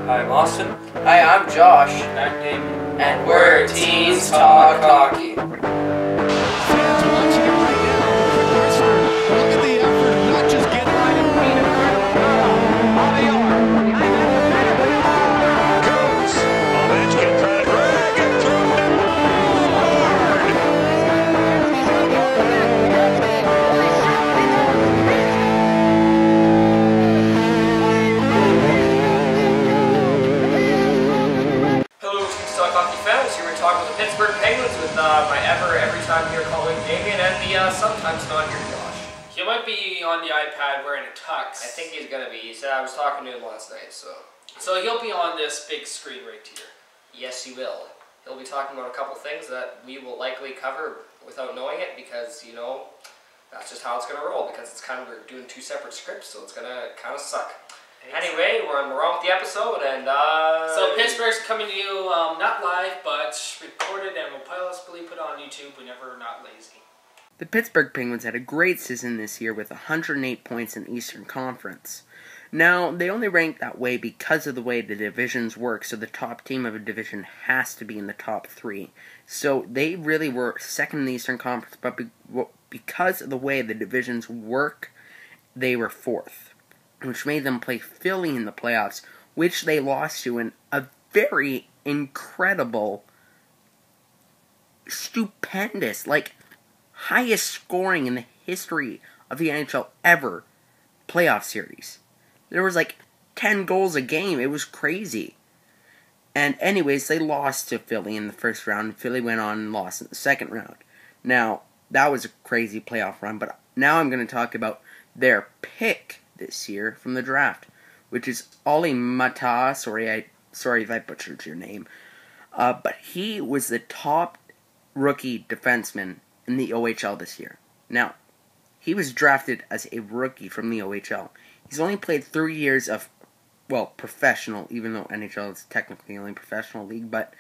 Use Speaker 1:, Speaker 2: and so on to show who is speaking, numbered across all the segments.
Speaker 1: I'm Austin.
Speaker 2: Hi, I'm Josh.
Speaker 1: I'm Damien.
Speaker 2: And we're Teens Talk Hockey.
Speaker 3: Fans watching it right now. Pittsburgh, look at the effort of not just getting right in feet of on the arm. Goes. Ovechkin trying to drag it through.
Speaker 2: Hello, TeensTalkHockey fans. Here we're talking with the Pittsburgh Penguins with my every time here colleague Damien and the sometimes not here Josh.
Speaker 1: He might be on the iPad wearing a tux.
Speaker 2: I think he's gonna be. He said I was talking to him last night, so
Speaker 1: he'll be on this big screen right here.
Speaker 2: yes, he will. He'll be talking about a couple things that we will likely cover without knowing it because you know that's just how it's gonna roll. Because it's kind of we're doing two separate scripts, so it's gonna kind of suck. Anyway, we're on with the episode, and
Speaker 1: so Pittsburgh's coming to you not live, but recorded, and will possibly put on YouTube whenever we're not lazy.
Speaker 4: The Pittsburgh Penguins had a great season this year with 108 points in the Eastern Conference. Now, they only rank that way because of the way the divisions work, so the top team of a division has to be in the top three. So they really were second in the Eastern Conference, but because of the way the divisions work, they were fourth, which made them play Philly in the playoffs, which they lost to in a very incredible, stupendous, highest scoring in the history of the NHL ever playoff series. There was 10 goals a game. It was crazy. And anyways, they lost to Philly in the first round. Philly went on and lost in the second round. Now, that was a crazy playoff run, but now I'm going to talk about their pick this year from the draft, which is Olli Mata. Sorry if I butchered your name. But he was the top rookie defenseman in the OHL this year. Now, he was drafted as a rookie from the OHL. He's only played 3 years of, professional, even though NHL is technically only professional league, but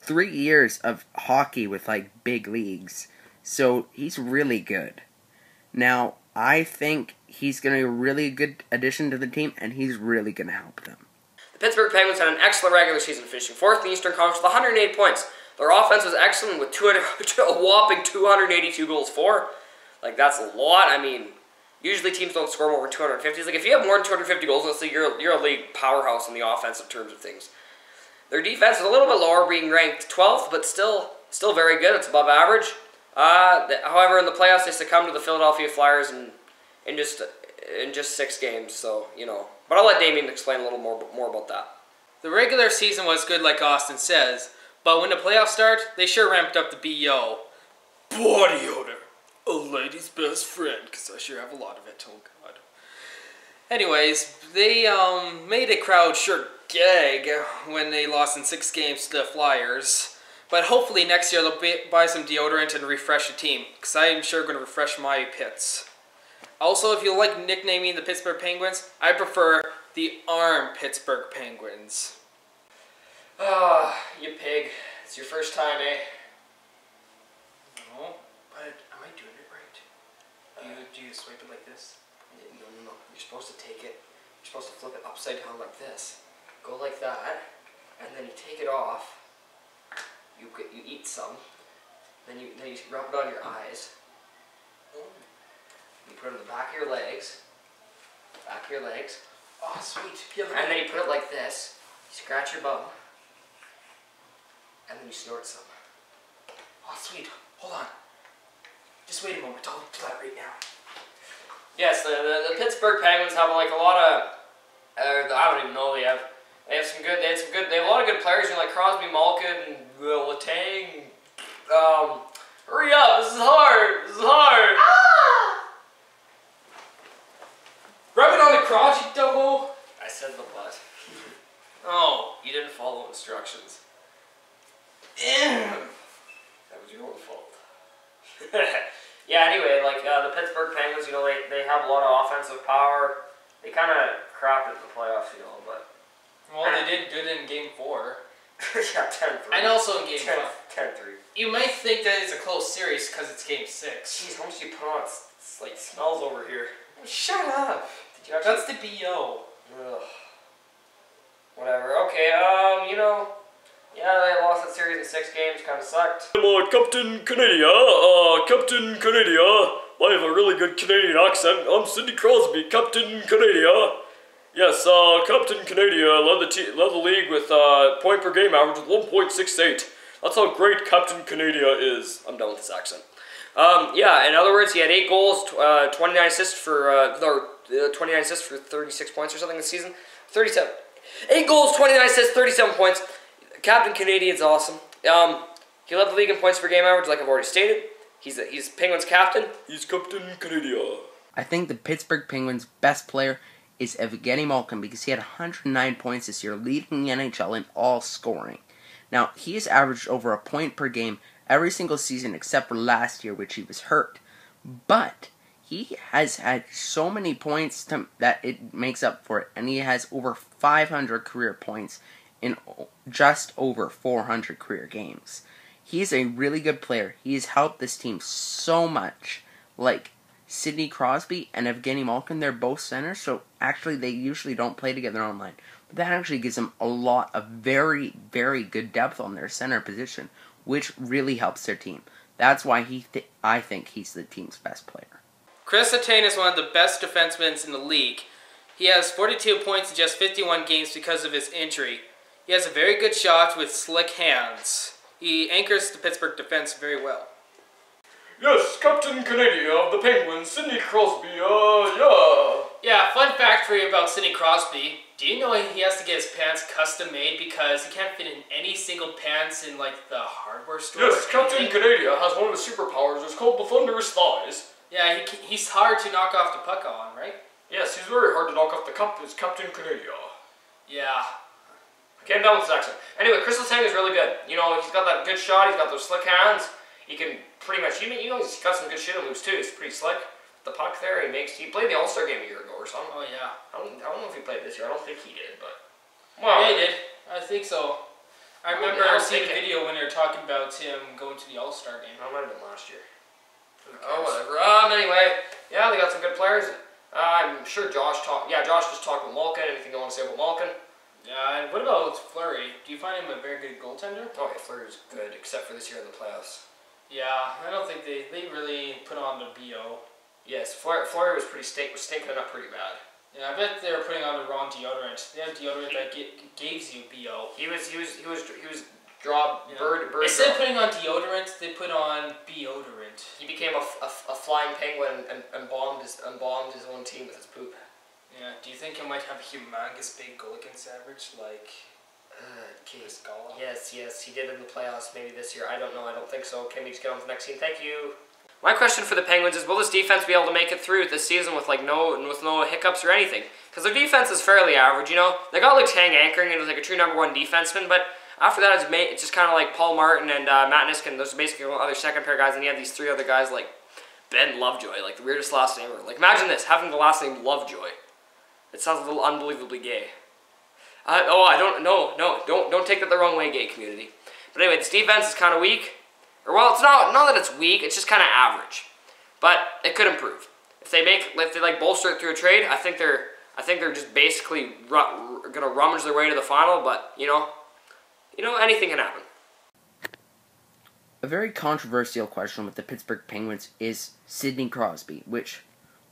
Speaker 4: 3 years of hockey with, big leagues. So, he's really good. Now, I think he's going to be a really good addition to the team, and he's really going to help them.
Speaker 2: the Pittsburgh Penguins had an excellent regular season, finishing fourth in the Eastern Conference with 108 points. Their offense was excellent with a whopping 282 goals for. That's a lot. I mean, usually teams don't score more than 250. It's if you have more than 250 goals, let's say you're a league powerhouse in the offensive terms of things. Their defense is a little bit lower, being ranked 12th, but still very good. It's above average. However, in the playoffs, they succumbed to the Philadelphia Flyers in just 6 games. So but I'll let Damien explain a little more about that.
Speaker 1: The regular season was good, like Austin says, but when the playoffs start, they sure ramped up the BO. Body odor. A lady's best friend, because I sure have a lot of it, oh god. Anyways, they made a crowd sure gag when they lost in 6 games to the Flyers. But hopefully next year they'll buy some deodorant and refresh the team, because I am sure going to refresh my pits. Also, if you like nicknaming the Pittsburgh Penguins, I prefer the Arm Pittsburgh Penguins.
Speaker 2: You pig. It's your first time, eh?
Speaker 1: No, but am I doing it right? Do you swipe it like this?
Speaker 2: No. You're supposed to take it. You're supposed to flip it upside down like this. Go like that, and then you take it off. You eat some. Then you rub it on your eyes. You put it on the back of your legs. Back of your legs.
Speaker 1: Oh, sweet.
Speaker 2: And then you put it like this. You scratch your bum. And then you snort some.
Speaker 1: Oh, sweet. Hold on. Just wait a moment. I'll do that right now.
Speaker 2: Yes, the Pittsburgh Penguins have a lot of. I don't even know. They have some good. They have a lot of good players. Like Crosby, Malkin, Letang. Hurry up! This is hard. Ah!
Speaker 1: Rub it on the crotch, you double.
Speaker 2: I said the butt.
Speaker 1: Oh.
Speaker 2: You didn't follow instructions. That was your own fault. Yeah, anyway, the Pittsburgh Penguins, they have a lot of offensive power. They kind of crapped at the playoffs, but...
Speaker 1: Well, they did good in Game 4.
Speaker 2: Yeah, 10-3.
Speaker 1: And also in Game 5.
Speaker 2: 10-3.
Speaker 1: You might think that it's a close series because it's Game 6.
Speaker 2: Jeez, how much do you put on? It smells over here.
Speaker 1: Shut up.
Speaker 2: Did you actually...
Speaker 1: That's the BO.
Speaker 2: Ugh. Whatever. Okay, yeah, they lost that series in 6 games. Kind of sucked.
Speaker 5: I'm Captain Canada. Captain Canada. I have a really good Canadian accent. I'm Sidney Crosby, Captain Canada. Yes, Captain Canada led the league with point per game average with 1.68. That's how great Captain Canada is. I'm done with this accent. Yeah, in other words, he had 8 goals, 29 assists for 29 assists for 36 points or something this season. 37. 8 goals, 29 assists, 37 points. Captain Canadian's awesome. He led the league in points per game average, like I've already stated. He's Penguins captain. He's Captain Canada.
Speaker 4: I think the Pittsburgh Penguins' best player is Evgeny Malkin because he had 109 points this year, leading the NHL in all scoring. Now, he has averaged over a point per game every single season except for last year, which he was hurt. But he has had so many points that it makes up for it, and he has over 500 career points in just over 400 career games. He's a really good player. He has helped this team so much. Like Sidney Crosby and Evgeny Malkin, they're both centers, so actually they usually don't play together online. But that actually gives them a lot of very, very good depth on their center position, which really helps their team. That's why I think he's the team's best player.
Speaker 1: Chris Letang is one of the best defensemen in the league. He has 42 points in just 51 games because of his injury. He has a very good shot with slick hands. He anchors the Pittsburgh defense very well.
Speaker 5: Yes, Captain Canada of the Penguins, Sidney Crosby, yeah.
Speaker 1: Yeah, fun fact for you about Sidney Crosby. Do you know he has to get his pants custom made because he can't fit in any single pants in like the hardware store?
Speaker 5: Yes, Captain Canada has one of his superpowers. It's called the thunderous thighs.
Speaker 1: Yeah, he's hard to knock off the puck on, right?
Speaker 5: Yes, he's very hard to knock off the cup. It's Captain Canada.
Speaker 1: Yeah.
Speaker 2: Okay, I'm done with this accent. Anyway, Chris Letang is really good. You know, he's got that good shot. He's got those slick hands. He can pretty much, he's got some good shit in loose too. He's pretty slick. The puck there, he played the All-Star game a year ago or something.
Speaker 1: Oh yeah.
Speaker 2: I don't know if he played this year. I don't think he did, but
Speaker 1: well, yeah, he did. I think so. I remember seeing a
Speaker 2: thinking.
Speaker 1: video when they were talking about him going to the All-Star game.
Speaker 2: That might have been last year. Oh, whatever. Anyway, yeah, they got some good players. I'm sure Josh just talked with Malkin. Anything you want to say about Malkin?
Speaker 1: Yeah, and what about Fleury? Do you find him a very good goaltender?
Speaker 2: Oh yeah, Fleury's good, except for this year in the playoffs.
Speaker 1: Yeah, I don't think they really put on the BO.
Speaker 2: Yes, Fleury was stinking it up pretty bad.
Speaker 1: Yeah, I bet they were putting on the wrong deodorant. They have deodorant that gives you BO.
Speaker 2: He was bird.
Speaker 1: Instead of putting on deodorant, they put on deodorant.
Speaker 2: He became a flying penguin and bombed his own team with his poop.
Speaker 1: Yeah, do you think he might have a humongous big goal against average like Chris Gala?
Speaker 2: Yes, he did in the playoffs maybe this year. I don't know, I don't think so. Can we just get on to the next team? Thank you. My question for the Penguins is, will this defense be able to make it through this season with no hiccups or anything? Because their defense is fairly average, you know. They got Letang anchoring it as like a true #1 defenseman, but after that it's just kind of like Paul Martin and Matt Niskanen. Those are basically other second pair guys, and you have these 3 other guys like Ben Lovejoy, like the weirdest last name ever. Like imagine this, having the last name Lovejoy. It sounds a little unbelievably gay. Don't take that the wrong way, gay community. But anyway, this defense is kind of weak. Or well, it's not that it's weak. It's just kind of average. But it could improve if they bolster it through a trade. I think they're just basically gonna rummage their way to the final. But you know, anything can happen.
Speaker 4: A very controversial question with the Pittsburgh Penguins is Sidney Crosby, which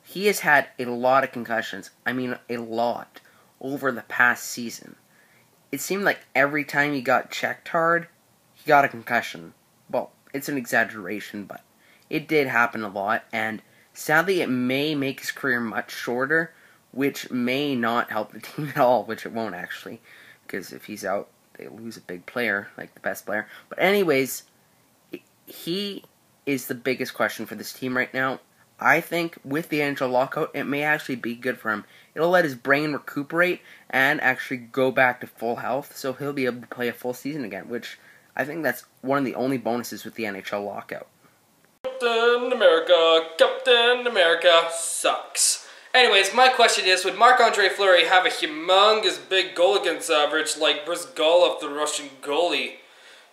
Speaker 4: he has had a lot of concussions. I mean, a lot over the past season. It seemed like every time he got checked hard, he got a concussion. Well, it's an exaggeration, but it did happen a lot, and sadly it may make his career much shorter, which may not help the team at all, which it won't actually, because if he's out, they lose a big player, like the best player. But anyways, he is the biggest question for this team right now. I think with the NHL lockout, it may actually be good for him. It'll let his brain recuperate and actually go back to full health, so he'll be able to play a full season again, which I think that's one of the only bonuses with the NHL lockout.
Speaker 1: Captain America sucks. Anyways, my question is, would Marc-Andre Fleury have a humongous big goal against average like Brizgalov, the Russian goalie?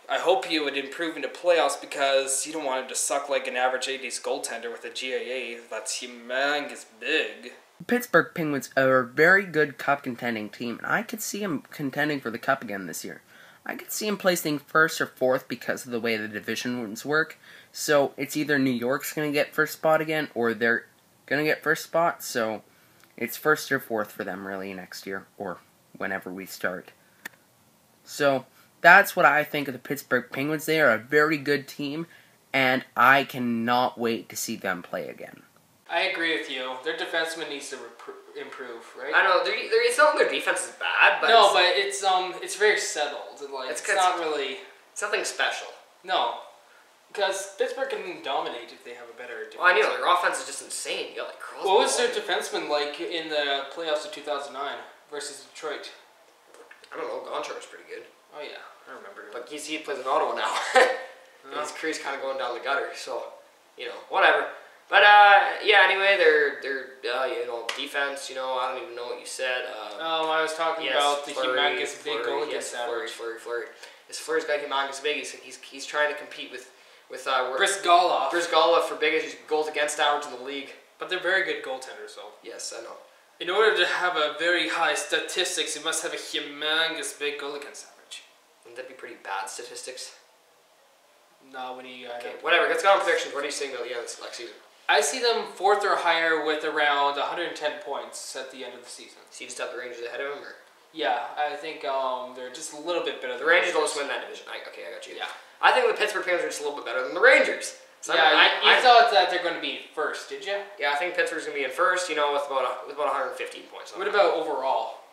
Speaker 1: I hope he would improve in the playoffs because you don't want him to suck like an average 80s goaltender with a GAA that's humongous big.
Speaker 4: Pittsburgh Penguins are a very good cup contending team, and I could see them contending for the cup again this year. I could see them placing first or fourth because of the way the divisions work. So it's either New York's going to get first spot again, or they're going to get first spot. So it's first or fourth for them really next year, or whenever we start. So that's what I think of the Pittsburgh Penguins. They are a very good team, and I cannot wait to see them play again.
Speaker 1: I agree with you. Their defenseman needs to improve, right?
Speaker 2: I know it's not their defense is bad, but
Speaker 1: no, but it's very settled. And like it's not really.
Speaker 2: It's nothing special.
Speaker 1: No, because Pittsburgh can dominate if they have a better defense.
Speaker 2: Well, I know their offense is just insane. You got like Crosby.
Speaker 1: What was their defenseman like in the playoffs of 2009 versus Detroit?
Speaker 2: I don't know. Gonchar was pretty good.
Speaker 1: Oh yeah, I remember.
Speaker 2: But he plays in Ottawa now. His career's kind of going down the gutter, so whatever. But yeah. Anyway, their defense. I don't even know what you said.
Speaker 1: I was talking about the humongous big goal against
Speaker 2: Fleury. This Fleury's got humongous big. He's trying to compete with
Speaker 1: Brizgalov
Speaker 2: for biggest goals against average in the league.
Speaker 1: But they're very good goaltenders, though.
Speaker 2: Yes, I know.
Speaker 1: In order to have a very high statistics, you must have a humongous big goal against average.
Speaker 2: Wouldn't that be pretty bad statistics?
Speaker 1: No, when you
Speaker 2: okay, whatever. Let's go on predictions. What are you seeing at the end of this next season?
Speaker 1: I see them fourth or higher with around 110 points at the end of the season.
Speaker 2: So you just have the Rangers ahead of them, or?
Speaker 1: Yeah, I think they're just a little bit better.
Speaker 2: The Rangers will just win that division. I got you.
Speaker 1: Yeah.
Speaker 2: I think the Pittsburgh Penguins are just a little bit better than the Rangers. So
Speaker 1: yeah, I thought that they're going to be first, did you?
Speaker 2: Yeah, I think Pittsburgh's going to be in first, with about 115 points.
Speaker 1: What about overall?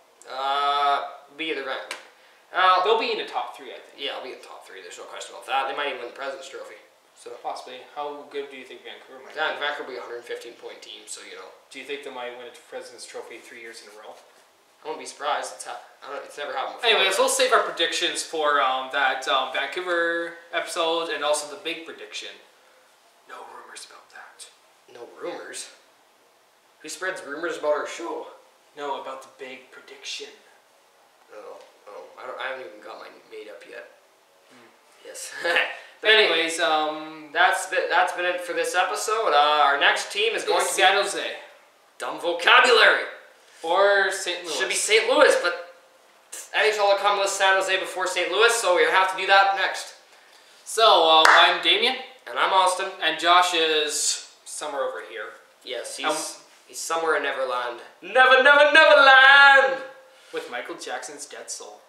Speaker 2: Be either right.
Speaker 1: They'll be in the top three, I think.
Speaker 2: Yeah, I'll be in the top three. There's no question about that. They might even win the President's Trophy. So
Speaker 1: possibly. How good do you think Vancouver might be?
Speaker 2: Yeah, Vancouver will be a 115-point team, so
Speaker 1: Do you think they might win a President's Trophy 3 years in a row?
Speaker 2: I won't be surprised. It's never happened before.
Speaker 1: Anyways, we'll save our predictions for that Vancouver episode and also the big prediction. No rumors about that.
Speaker 2: No rumors? Who spreads rumors about our show?
Speaker 1: No, about the big prediction.
Speaker 2: Oh, I haven't even got mine made up yet. Yes.
Speaker 1: But anyways,
Speaker 2: that's been it for this episode. Our next team is going to be
Speaker 1: San Jose.
Speaker 2: Dumb vocabulary.
Speaker 1: Or St. Louis.
Speaker 2: Should be St. Louis, but NHL will come with San Jose before St. Louis, so we have to do that next.
Speaker 1: So, I'm Damien.
Speaker 2: And I'm Austin.
Speaker 1: And Josh is somewhere over here.
Speaker 2: Yes, he's somewhere in Neverland. Neverland!
Speaker 1: With Michael Jackson's Dead Soul.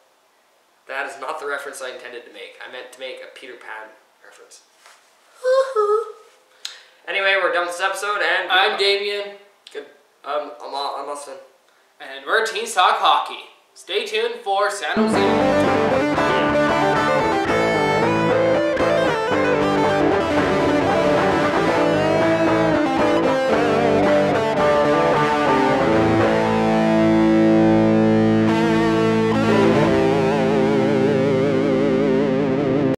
Speaker 2: That is not the reference I intended to make. I meant to make a Peter Pan reference. Anyway, we're done with this episode, and...
Speaker 1: I'm Damien.
Speaker 2: Good. I'm Austin.
Speaker 1: And we're Teens Talk Hockey. Stay tuned for San Jose.